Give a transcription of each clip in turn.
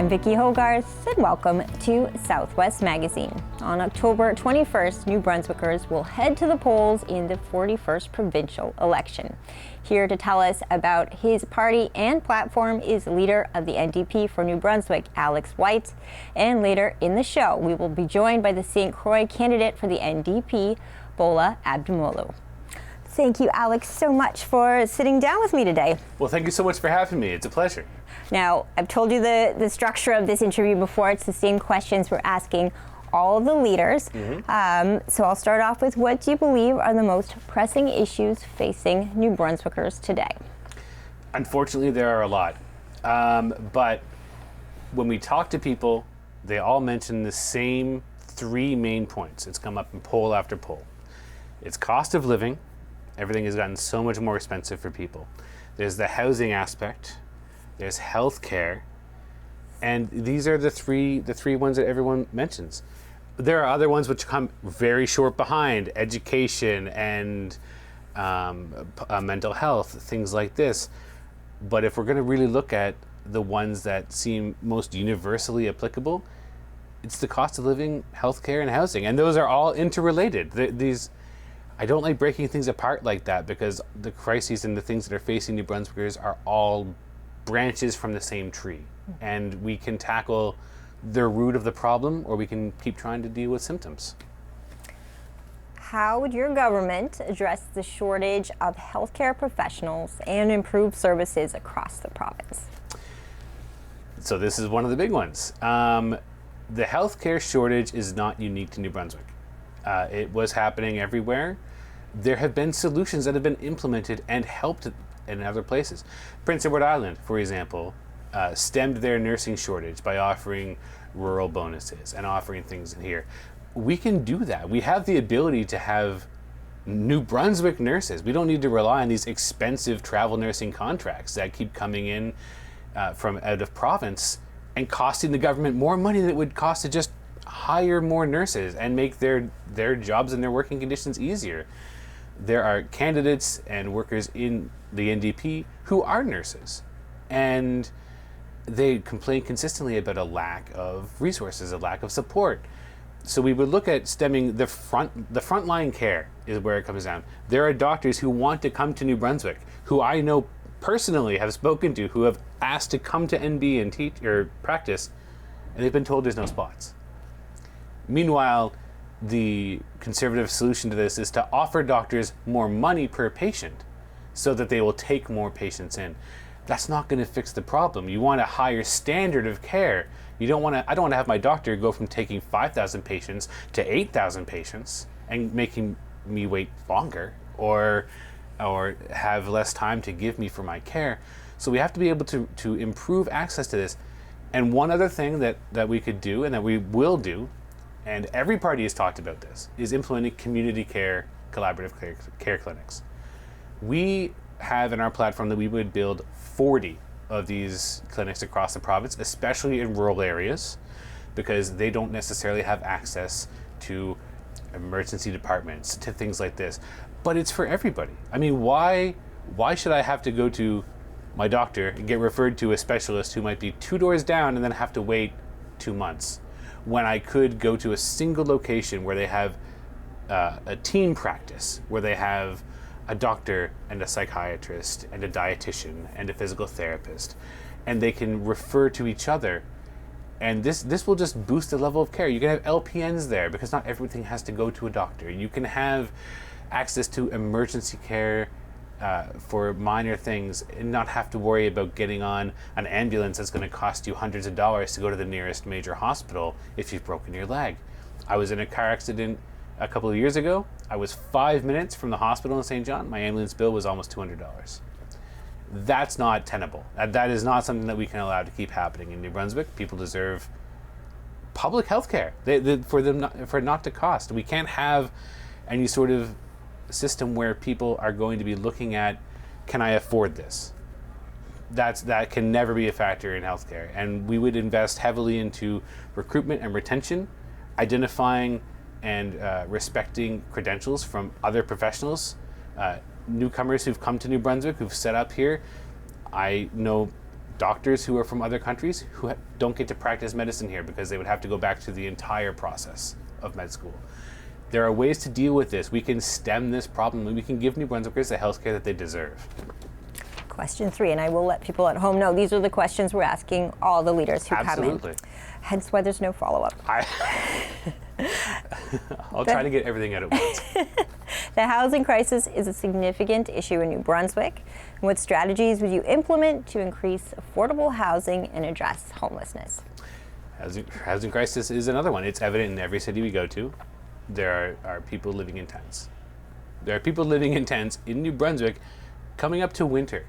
I'm Vicki Hogarth, and welcome to Southwest Magazine. On October 21st, New Brunswickers will head to the polls in the 41st provincial election. Here to tell us about his party and platform is leader of the NDP for New Brunswick, Alex White. And later in the show, we will be joined by the St. Croix candidate for the NDP, Bola Ademolu. Thank you, Alex, so much for sitting down with me today. Well, thank you so much for having me. It's a pleasure. Now, I've told you the structure of this interview before. It's the same questions we're asking all of the leaders. So I'll start off with, what do you believe are the most pressing issues facing New Brunswickers today? Unfortunately, there are a lot. But when we talk to people, they all mention the same three main points. It's come up in poll after poll. It's cost of living. Everything has gotten so much more expensive for people. There's the housing aspect. There's health care. And these are the three ones that everyone mentions. There are other ones which come very short behind: education and mental health, things like this. But if we're going to really look at the ones that seem most universally applicable, it's the cost of living, healthcare, and housing. And those are all interrelated. I don't like breaking things apart like that, because the crises and the things that are facing New Brunswickers are all branches from the same tree. And we can tackle the root of the problem, or we can keep trying to deal with symptoms. How would your government address the shortage of healthcare professionals and improve services across the province? So this is one of the big ones. The healthcare shortage is not unique to New Brunswick. It was happening everywhere. There have been solutions that have been implemented and helped in other places. Prince Edward Island, for example, stemmed their nursing shortage by offering rural bonuses and offering things in here. We can do that. We have the ability to have New Brunswick nurses. We don't need to rely on these expensive travel nursing contracts that keep coming in from out of province and costing the government more money than it would cost to just hire more nurses and make their jobs and their working conditions easier. There are candidates and workers in the NDP who are nurses, and they complain consistently about a lack of resources, a lack of support. So we would look at stemming the frontline care is where it comes down. There are doctors who want to come to New Brunswick, who I know personally have spoken to, who have asked to come to NB and teach or practice, and they've been told there's no spots. Meanwhile, the conservative solution to this is to offer doctors more money per patient so that they will take more patients in. That's not going to fix the problem. You want a higher standard of care. I don't want to have my doctor go from taking 5,000 patients to 8,000 patients and making me wait longer or have less time to give me for my care. So we have to be able to improve access to this. And one other thing that we could do, and that we will do, and every party has talked about this, is implementing community care, collaborative care clinics. We have in our platform that we would build 40 of these clinics across the province, especially in rural areas, because they don't necessarily have access to emergency departments, to things like this. But it's for everybody. I mean, why should I have to go to my doctor and get referred to a specialist who might be 2 doors down and then have to wait 2 months, when I could go to a single location where they have a team practice, where they have a doctor and a psychiatrist and a dietitian and a physical therapist, and they can refer to each other. And this will just boost the level of care. You can have LPNs there, because not everything has to go to a doctor. You can have access to emergency care for minor things and not have to worry about getting on an ambulance that's going to cost you hundreds of dollars to go to the nearest major hospital if you've broken your leg. I was in a car accident a couple of years ago. I was 5 minutes from the hospital in St. John. My ambulance bill was almost $200. That's not tenable. That is not something that we can allow to keep happening in New Brunswick. People deserve public health care for it not to cost. We can't have any sort of system where people are going to be looking at, can I afford this? That can never be a factor in healthcare. And we would invest heavily into recruitment and retention, identifying and respecting credentials from other professionals, newcomers who've come to New Brunswick, who've set up here. I know doctors who are from other countries who don't get to practice medicine here because they would have to go back to the entire process of med school. There are ways to deal with this. We can stem this problem and we can give New Brunswickers the healthcare that they deserve. Question 3, and I will let people at home know these are the questions we're asking all the leaders who come in. Hence why there's no follow-up. I'll try to get everything out at once. The housing crisis is a significant issue in New Brunswick. What strategies would you implement to increase affordable housing and address homelessness? Housing crisis is another one. It's evident in every city we go to. There are people living in tents. There are people living in tents in New Brunswick coming up to winter.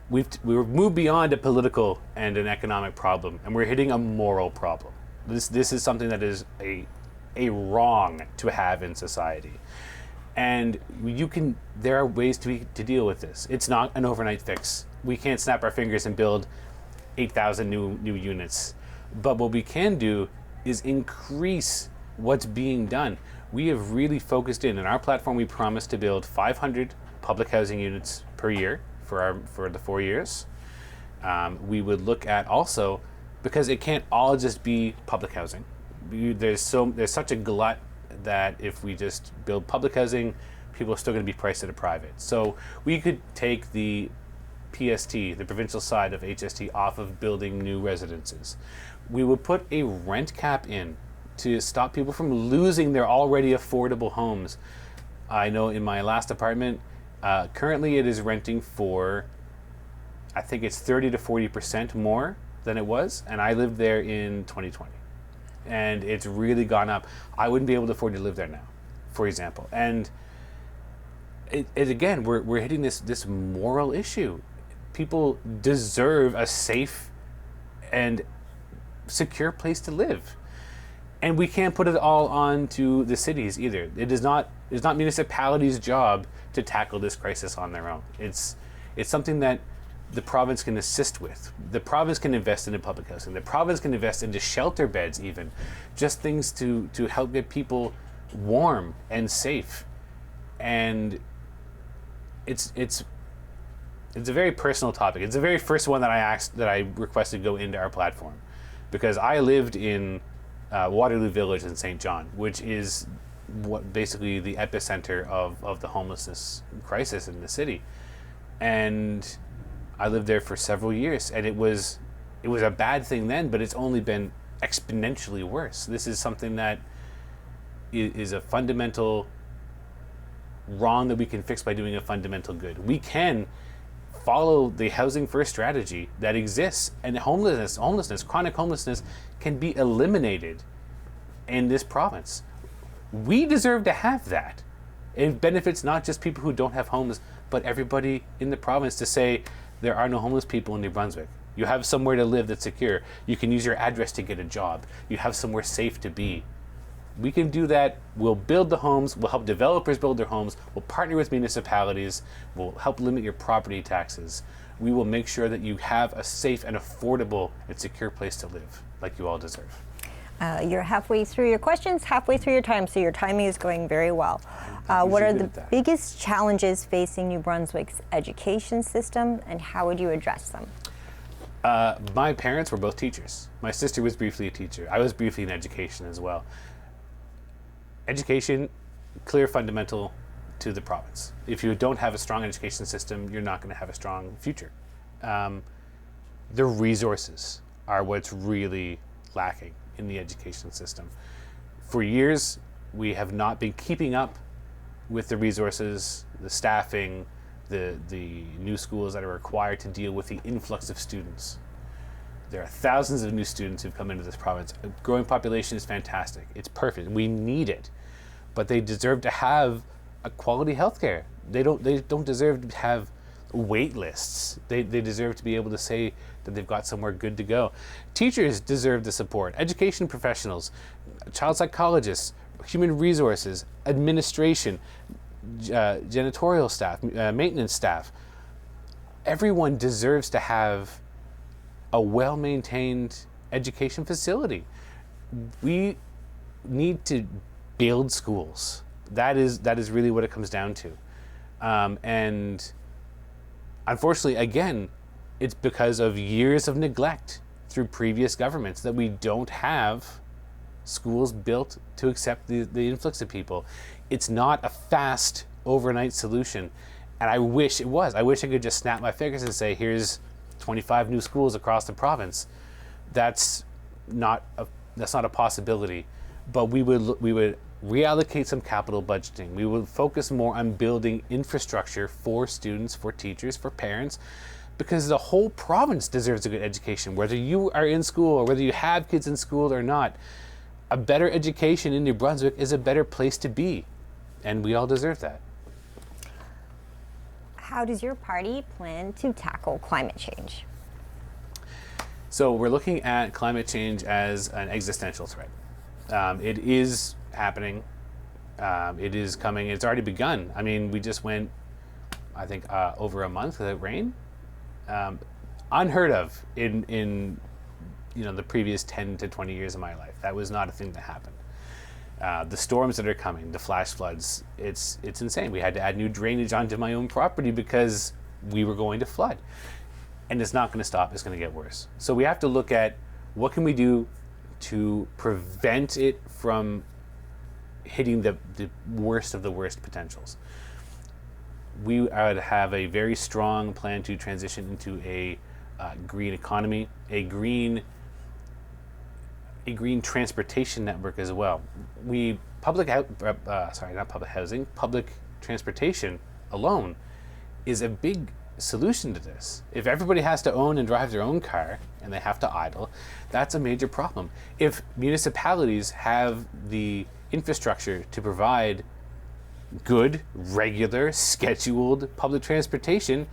We've moved beyond a political and an economic problem, and we're hitting a moral problem. This is something that is a wrong to have in society, and there are ways to deal with this. It's not an overnight fix. We can't snap our fingers and build 8,000 new units, but what we can do is increase what's being done. We have really focused in our platform. We promised to build 500 public housing units per year for the 4 years. We would look at also, because it can't all just be public housing. There's such a glut that if we just build public housing, people are still going to be priced at a private. So we could take the PST, the provincial side of HST, off of building new residences. We would put a rent cap in to stop people from losing their already affordable homes. I know in my last apartment, currently it is renting for, I think it's 30 to 40% more than it was, and I lived there in 2020. And it's really gone up. I wouldn't be able to afford to live there now, for example. And again, we're hitting this moral issue. People deserve a safe and secure place to live. And we can't put it all onto the cities either. It's not municipalities' job to tackle this crisis on their own. It's something that the province can assist with. The province can invest into public housing. The province can invest into shelter beds even. Just things to help get people warm and safe. And it's a very personal topic. It's the very first one that I requested go into our platform, because I lived in Waterloo Village in St. John, which is basically the epicenter of the homelessness crisis in the city. And I lived there for several years, and it was a bad thing then, but it's only been exponentially worse. This is something that is a fundamental wrong that we can fix by doing a fundamental good. We can follow the housing first strategy that exists, and homelessness, chronic homelessness can be eliminated in this province. We deserve to have that. It benefits not just people who don't have homes, but everybody in the province to say there are no homeless people in New Brunswick. You have somewhere to live that's secure. You can use your address to get a job. You have somewhere safe to be. We can do that. We'll build the homes. We'll help developers build their homes. We'll partner with municipalities. We'll help limit your property taxes. We will make sure that you have a safe and affordable and secure place to live, like you all deserve. You're halfway through your questions, halfway through your time, so your timing is going very well. What are the biggest challenges facing New Brunswick's education system, and how would you address them? My parents were both teachers. My sister was briefly a teacher. I was briefly in education as well. Education, clear fundamental to the province. If you don't have a strong education system, you're not going to have a strong future. The resources are what's really lacking in the education system. For years, we have not been keeping up with the resources, the staffing, the new schools that are required to deal with the influx of students. There are thousands of new students who've come into this province. A growing population is fantastic. It's perfect. We need it. But they deserve to have a quality healthcare. They don't deserve to have wait lists. They deserve to be able to say that they've got somewhere good to go. Teachers deserve the support. Education professionals, child psychologists, human resources, administration, janitorial staff, maintenance staff. Everyone deserves to have a well-maintained education facility. We need to build schools. That is really what it comes down to. And Unfortunately, again, it's because of years of neglect through previous governments that we don't have schools built to accept the influx of people. It's not a fast overnight solution, and I wish it was. I wish I could just snap my fingers and say, here's 25 new schools across the province. That's not a possibility, but we would reallocate some capital budgeting. We would focus more on building infrastructure for students, for teachers, for parents, because the whole province deserves a good education, whether you are in school or whether you have kids in school or not. A better education in New Brunswick is a better place to be, and we all deserve that. How does your party plan to tackle climate change? So we're looking at climate change as an existential threat. It is happening. It is coming. It's already begun. I mean, we just went, I think, over a month without rain. Unheard of in the previous 10 to 20 years of my life. That was not a thing that happened. The storms that are coming, the flash floods, it's insane. We had to add new drainage onto my own property because we were going to flood. And it's not going to stop. It's going to get worse. So we have to look at what can we do to prevent it from hitting the worst of the worst potentials. We would have a very strong plan to transition into a green economy, a green transportation network as well. Public transportation alone is a big solution to this. If everybody has to own and drive their own car and they have to idle, that's a major problem. If municipalities have the infrastructure to provide good, regular, scheduled public transportation,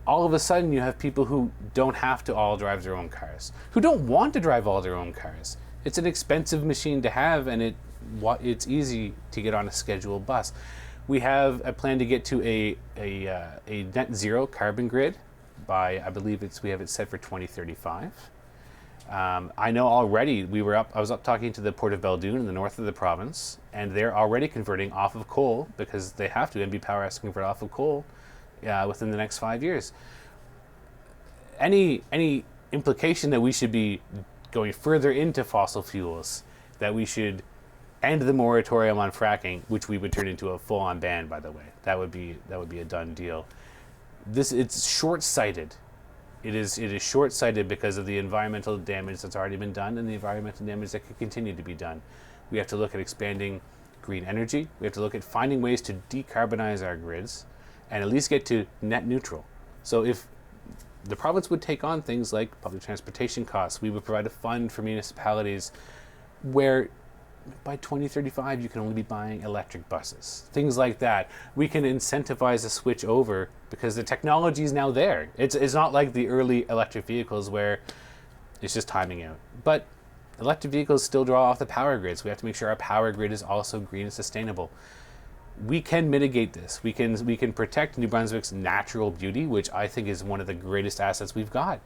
all of a sudden you have people who don't have to all drive their own cars, who don't want to drive all their own cars. It's an expensive machine to have, and it's easy to get on a scheduled bus. We have a plan to get to a net zero carbon grid by, I believe we have it set for 2035. I know already I was up talking to the Port of Beldoon in the north of the province, and they're already converting off of coal because they have to. NB Power has to convert off of coal within the next 5 years. Any implication that we should be going further into fossil fuels, that we should end the moratorium on fracking, which we would turn into a full-on ban, by the way. That would be a done deal. It's short-sighted. It is short-sighted because of the environmental damage that's already been done and the environmental damage that could continue to be done. We have to look at expanding green energy. We have to look at finding ways to decarbonize our grids and at least get to net neutral. So if the province would take on things like public transportation costs, we would provide a fund for municipalities where by 2035 you can only be buying electric buses, things like that. We can incentivize a switch over because the technology is now there. It's not like the early electric vehicles where it's just timing out. But electric vehicles still draw off the power grid, so we have to make sure our power grid is also green and sustainable. We can mitigate this. We can protect New Brunswick's natural beauty, which I think is one of the greatest assets we've got.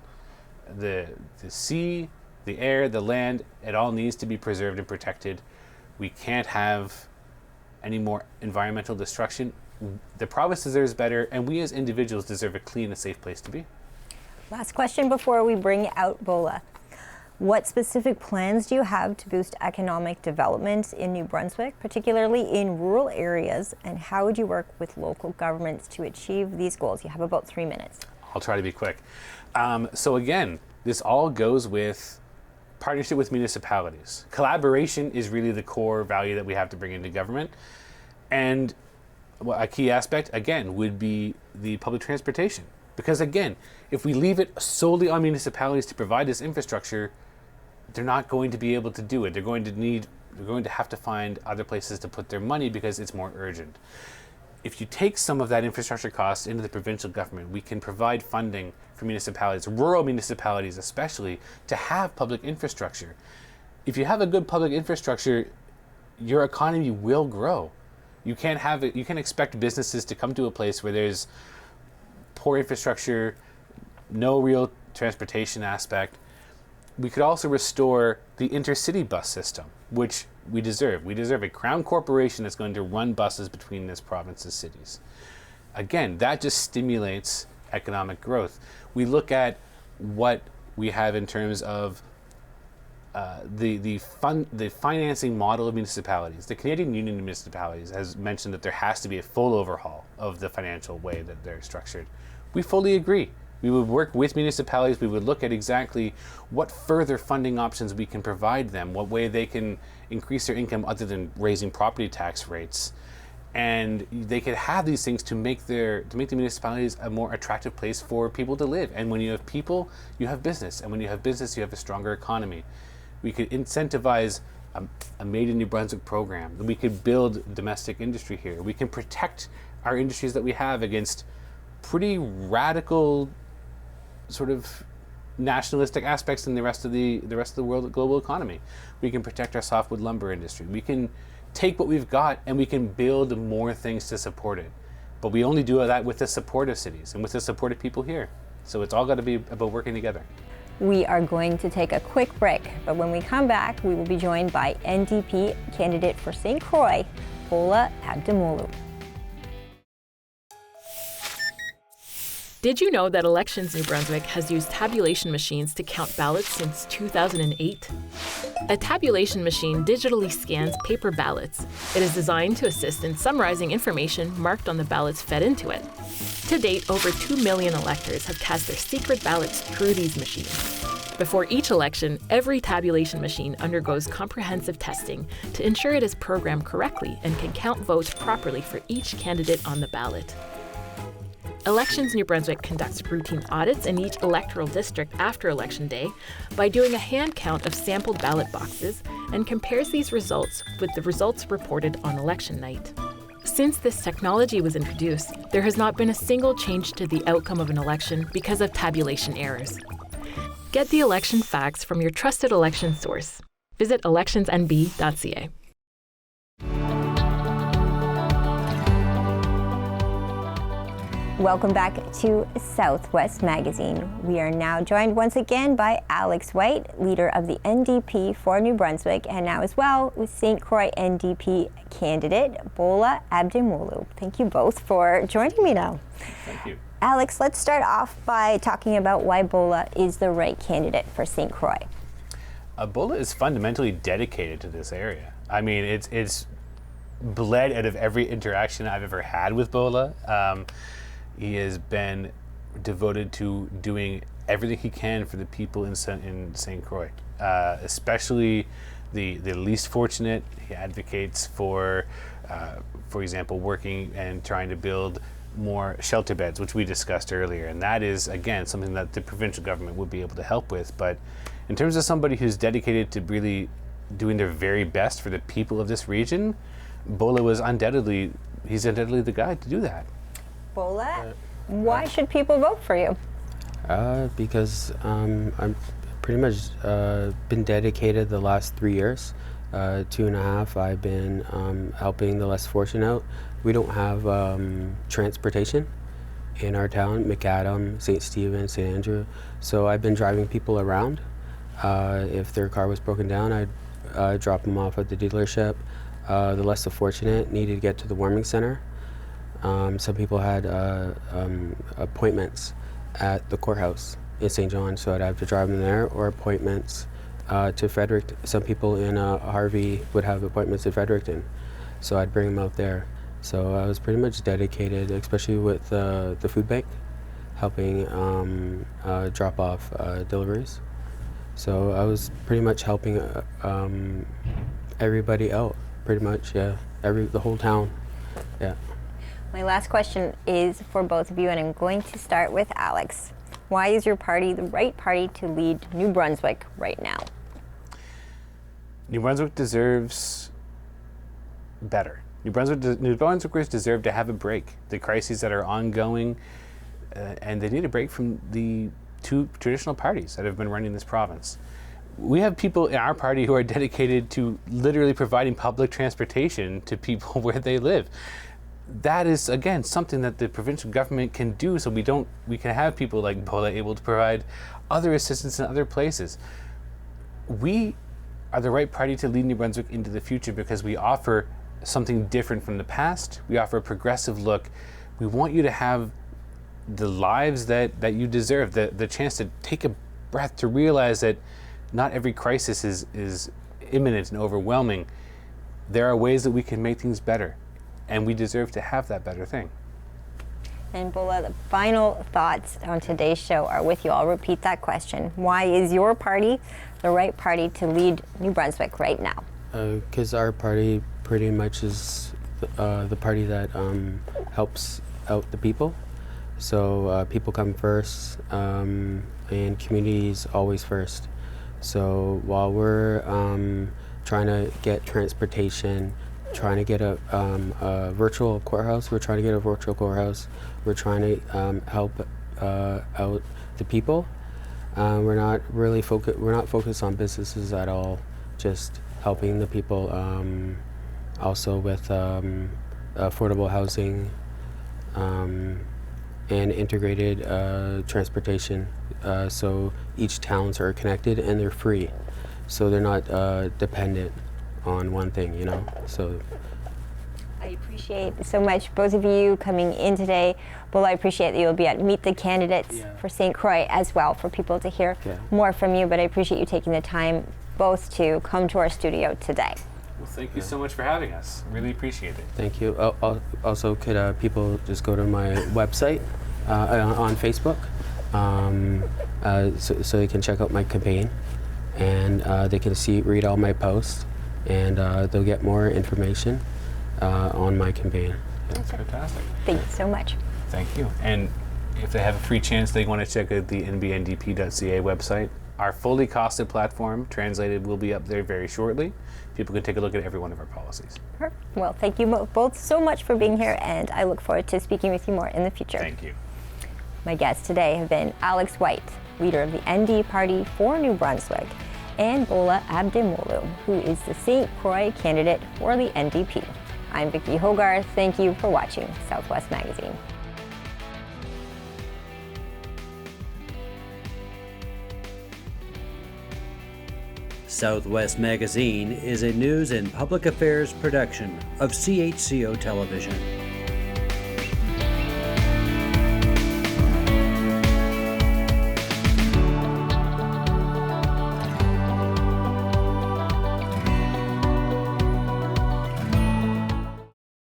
The sea, the air, the land, it all needs to be preserved and protected. We can't have any more environmental destruction. The province deserves better, and we as individuals deserve a clean and safe place to be. Last question before we bring out Bola. What specific plans do you have to boost economic development in New Brunswick, particularly in rural areas, and how would you work with local governments to achieve these goals? You have about 3 minutes. I'll try to be quick. So again, this all goes with partnership with municipalities. Collaboration is really the core value that we have to bring into government. And a key aspect, again, would be the public transportation. Because again, if we leave it solely on municipalities to provide this infrastructure, they're not going to be able to do it. They're going to have to find other places to put their money because it's more urgent. If you take some of that infrastructure cost into the provincial government, we can provide funding for municipalities, rural municipalities especially, to have public infrastructure. If you have a good public infrastructure, your economy will grow. You can't expect businesses to come to a place where there's poor infrastructure, no real transportation aspect. We could also restore the intercity bus system, which we deserve. We deserve a crown corporation that's going to run buses between this province's cities. Again, that just stimulates economic growth. We look at what we have in terms of the financing model of municipalities. The Canadian Union of Municipalities has mentioned that there has to be a full overhaul of the financial way that they're structured. We fully agree. We would work with municipalities. We would look at exactly what further funding options we can provide them, what way they can increase their income other than raising property tax rates. And they could have these things to make the municipalities a more attractive place for people to live. And when you have people, you have business. And when you have business, you have a stronger economy. We could incentivize a Made in New Brunswick program. We could build domestic industry here. We can protect our industries that we have against pretty radical sort of nationalistic aspects in the rest of the world global economy. We can protect our softwood lumber industry. We can take what we've got and we can build more things to support it. But we only do that with the support of cities and with the support of people here. So it's all got to be about working together. We are going to take a quick break, but when we come back, we will be joined by NDP candidate for St. Croix, Bola Ademolu. Did you know that Elections New Brunswick has used tabulation machines to count ballots since 2008? A tabulation machine digitally scans paper ballots. It is designed to assist in summarizing information marked on the ballots fed into it. To date, over 2 million electors have cast their secret ballots through these machines. Before each election, every tabulation machine undergoes comprehensive testing to ensure it is programmed correctly and can count votes properly for each candidate on the ballot. Elections New Brunswick conducts routine audits in each electoral district after Election Day by doing a hand count of sampled ballot boxes and compares these results with the results reported on election night. Since this technology was introduced, there has not been a single change to the outcome of an election because of tabulation errors. Get the election facts from your trusted election source. Visit electionsnb.ca. Welcome back to Southwest Magazine. We are now joined once again by Alex White, leader of the NDP for New Brunswick, and now as well with St. Croix NDP candidate Bola Ademolu. Thank you both for joining me now. Thank you. Alex, let's start off by talking about why Bola is the right candidate for St. Croix. Bola is fundamentally dedicated to this area. I mean, it's bled out of every interaction I've ever had with Bola. He has been devoted to doing everything he can for the people in St. Croix, especially the least fortunate. He advocates for example, working and trying to build more shelter beds, which we discussed earlier. And that is, again, something that the provincial government would be able to help with. But in terms of somebody who's dedicated to really doing their very best for the people of this region, Bola was undoubtedly the guy to do that. Bola, why should people vote for you? Because I'm pretty much been dedicated the last 3 years. 2.5, I've been helping the less fortunate out. We don't have transportation in our town, McAdam, St. Stephen, St. Andrew. So I've been driving people around. If their car was broken down, I'd drop them off at the dealership. The less fortunate needed to get to the warming center. Some people had appointments at the courthouse in St. John, so I'd have to drive them there, or appointments to Fredericton. Some people in Harvey would have appointments in Fredericton, so I'd bring them out there. So I was pretty much dedicated, especially with the food bank, helping drop off deliveries. So I was pretty much helping everybody out, pretty much, yeah, the whole town, yeah. My last question is for both of you, and I'm going to start with Alex. Why is your party the right party to lead New Brunswick right now? New Brunswick deserves better. New Brunswickers deserve to have a break. The crises that are ongoing, and they need a break from the two traditional parties that have been running this province. We have people in our party who are dedicated to literally providing public transportation to people where they live. That is, again, something that the provincial government can do, so we can have people like Bola able to provide other assistance in other places. We are the right party to lead New Brunswick into the future because we offer something different from the past. We offer a progressive look. We want you to have the lives that you deserve, the chance to take a breath, to realize that not every crisis is imminent and overwhelming. There are ways that we can make things better, and we deserve to have that better thing. And Bola, the final thoughts on today's show are with you. I'll repeat that question. Why is your party the right party to lead New Brunswick right now? Because our party pretty much is the party that helps out the people. So people come first, and communities always first. So while we're trying to get transportation, trying to get a virtual courthouse, we're trying to get a virtual courthouse. We're trying to help out the people. We're not really focused on businesses at all. Just helping the people. Also with affordable housing and integrated transportation. So each towns are connected and they're free. So they're not dependent on one thing, you know. So I appreciate so much both of you coming in today. Bola, I appreciate that you'll be at Meet the Candidates for St. Croix as well, for people to hear more from you. But I appreciate you taking the time both to come to our studio today. Well, thank you so much for having us. Really appreciate it. thank you. Also, could people just go to my website on Facebook, so they can check out my campaign, and they can read all my posts, and they'll get more information on my campaign. That's fantastic. Thank you so much. Thank you. And if they have a free chance, they want to check out the nbndp.ca website. Our fully costed platform, Translated, will be up there very shortly. People can take a look at every one of our policies. Perfect. Well, thank you both so much for being here, and I look forward to speaking with you more in the future. Thank you. My guests today have been Alex White, leader of the ND Party for New Brunswick, and Bola Ademolu, who is the St. Croix candidate for the NDP. I'm Vicki Hogarth. Thank you for watching Southwest Magazine. Southwest Magazine is a news and public affairs production of CHCO Television.